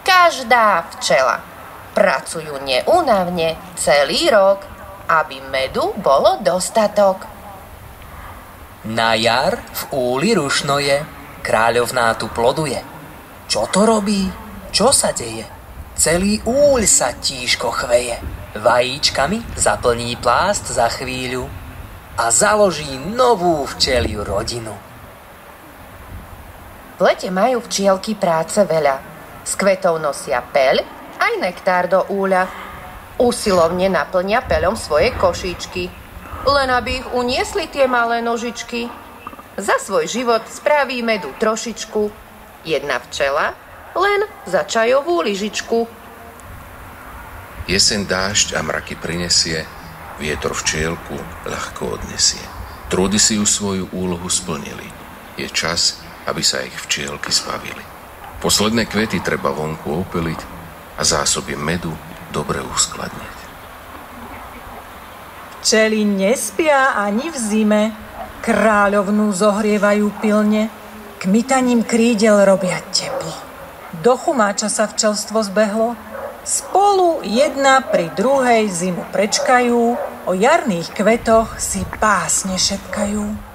každá včela. Pracujú neúnavne celý rok, aby medu bolo dostatok. Na jar v úli rušnoje, kráľovná tu ploduje. Čo to robí? Čo sa deje? Celý úľ sa tížko chveje. Vajíčkami zaplní plást za chvíľu a založí novú včeliu rodinu. V lete majú včielky práce veľa. Z kvetov nosia peľ aj nektár do úľa. Usilovne naplnia peľom svoje košíčky, len aby ich uniesli tie malé nožičky. Za svoj život spraví medu trošičku, jedna včela len za čajovú lyžičku. Jeseň dážď a mraky prinesie, vietor včielku ľahko odnesie. Trúdy si už svoju úlohu splnili. Je čas, aby sa ich včielky zbavili. Posledné kvety treba vonku opeliť a zásoby medu dobre uskladniť. Včely nespia ani v zime, kráľovnú zohrievajú pilne, kmitaním krídel robia teplo. Do chumáča sa včelstvo zbehlo, spolu jedna pri druhej zimu prečkajú, o jarných kvetoch si básne šepkajú.